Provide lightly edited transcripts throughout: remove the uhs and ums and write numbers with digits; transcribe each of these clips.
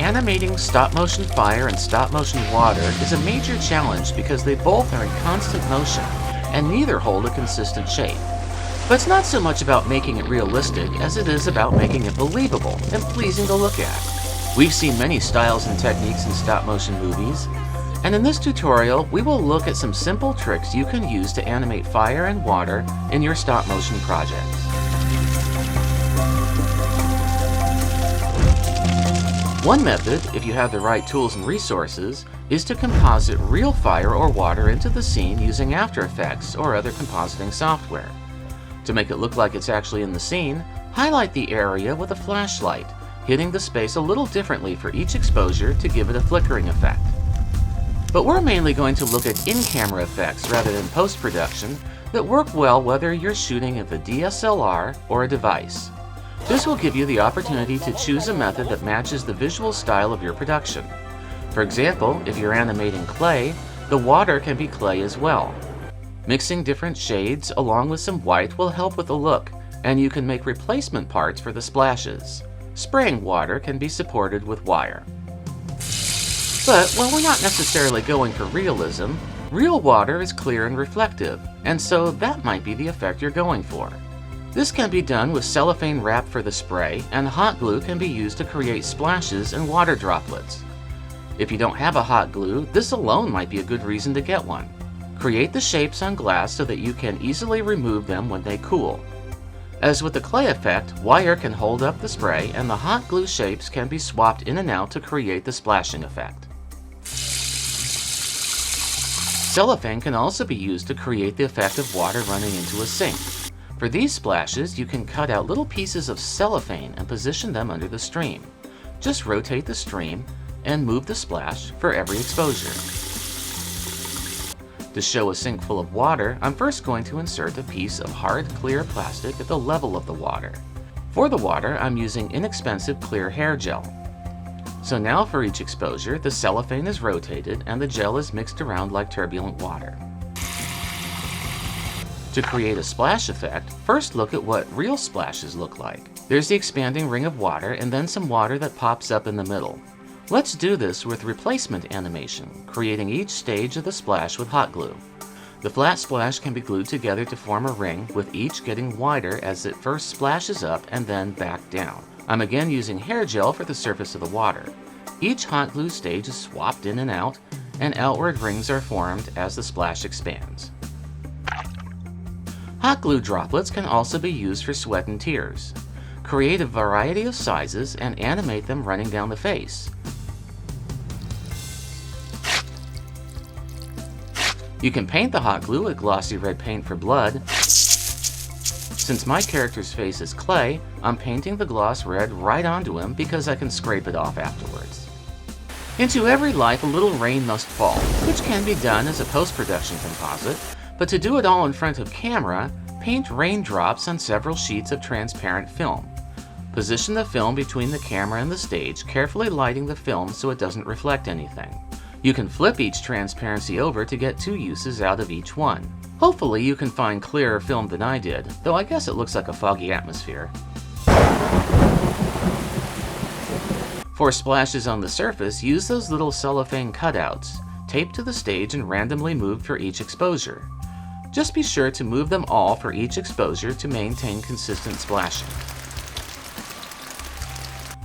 Animating stop-motion fire and stop-motion water is a major challenge because they both are in constant motion and neither hold a consistent shape. But it's not so much about making it realistic as it is about making it believable and pleasing to look at. We've seen many styles and techniques in stop-motion movies, and in this tutorial we will look at some simple tricks you can use to animate fire and water in your stop-motion projects. One method, if you have the right tools and resources, is to composite real fire or water into the scene using After Effects or other compositing software. To make it look like it's actually in the scene, highlight the area with a flashlight, hitting the space a little differently for each exposure to give it a flickering effect. But we're mainly going to look at in-camera effects rather than post-production that work well whether you're shooting with a DSLR or a device. This will give you the opportunity to choose a method that matches the visual style of your production. For example, if you're animating clay, the water can be clay as well. Mixing different shades along with some white will help with the look, and you can make replacement parts for the splashes. Spraying water can be supported with wire. But while we're not necessarily going for realism, real water is clear and reflective, and so that might be the effect you're going for. This can be done with cellophane wrap for the spray, and hot glue can be used to create splashes and water droplets. If you don't have a hot glue, this alone might be a good reason to get one. Create the shapes on glass so that you can easily remove them when they cool. As with the clay effect, wire can hold up the spray and the hot glue shapes can be swapped in and out to create the splashing effect. Cellophane can also be used to create the effect of water running into a sink. For these splashes, you can cut out little pieces of cellophane and position them under the stream. Just rotate the stream and move the splash for every exposure. To show a sink full of water, I'm first going to insert a piece of hard, clear plastic at the level of the water. For the water, I'm using inexpensive clear hair gel. So now for each exposure, the cellophane is rotated and the gel is mixed around like turbulent water. To create a splash effect, first look at what real splashes look like. There's the expanding ring of water and then some water that pops up in the middle. Let's do this with replacement animation, creating each stage of the splash with hot glue. The flat splash can be glued together to form a ring, with each getting wider as it first splashes up and then back down. I'm again using hair gel for the surface of the water. Each hot glue stage is swapped in and out, and outward rings are formed as the splash expands. Hot glue droplets can also be used for sweat and tears. Create a variety of sizes and animate them running down the face. You can paint the hot glue with glossy red paint for blood. Since my character's face is clay, I'm painting the gloss red right onto him because I can scrape it off afterwards. Into every life a little rain must fall, which can be done as a post-production composite, but to do it all in front of camera, paint raindrops on several sheets of transparent film. Position the film between the camera and the stage, carefully lighting the film so it doesn't reflect anything. You can flip each transparency over to get two uses out of each one. Hopefully you can find clearer film than I did, though I guess it looks like a foggy atmosphere. For splashes on the surface, use those little cellophane cutouts, taped to the stage and randomly moved for each exposure. Just be sure to move them all for each exposure to maintain consistent splashing.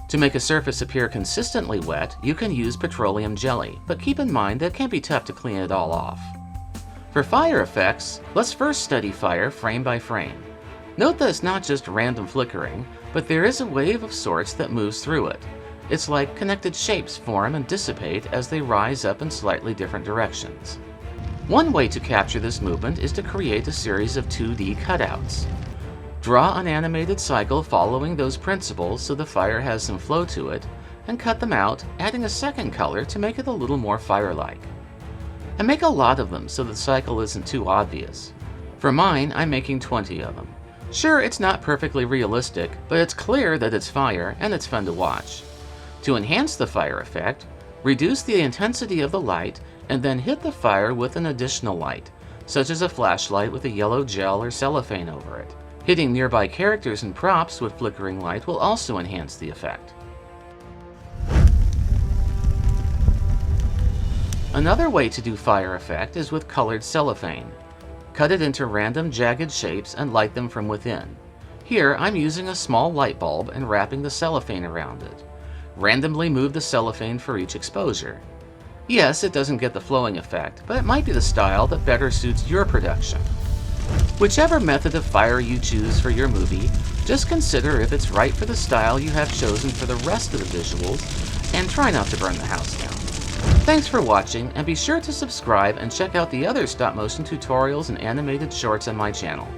To make a surface appear consistently wet, you can use petroleum jelly, but keep in mind that it can be tough to clean it all off. For fire effects, let's first study fire frame by frame. Note that it's not just random flickering, but there is a wave of sorts that moves through it. It's like connected shapes form and dissipate as they rise up in slightly different directions. One way to capture this movement is to create a series of 2D cutouts. Draw an animated cycle following those principles so the fire has some flow to it, and cut them out, adding a second color to make it a little more fire-like. And make a lot of them so the cycle isn't too obvious. For mine, I'm making 20 of them. Sure, it's not perfectly realistic, but it's clear that it's fire and it's fun to watch. To enhance the fire effect, reduce the intensity of the light and then hit the fire with an additional light, such as a flashlight with a yellow gel or cellophane over it. Hitting nearby characters and props with flickering light will also enhance the effect. Another way to do fire effect is with colored cellophane. Cut it into random jagged shapes and light them from within. Here I'm using a small light bulb and wrapping the cellophane around it. Randomly move the cellophane for each exposure. Yes, it doesn't get the flowing effect, but it might be the style that better suits your production. Whichever method of fire you choose for your movie, just consider if it's right for the style you have chosen for the rest of the visuals, and try not to burn the house down. Thanks for watching, and be sure to subscribe and check out the other stop-motion tutorials and animated shorts on my channel.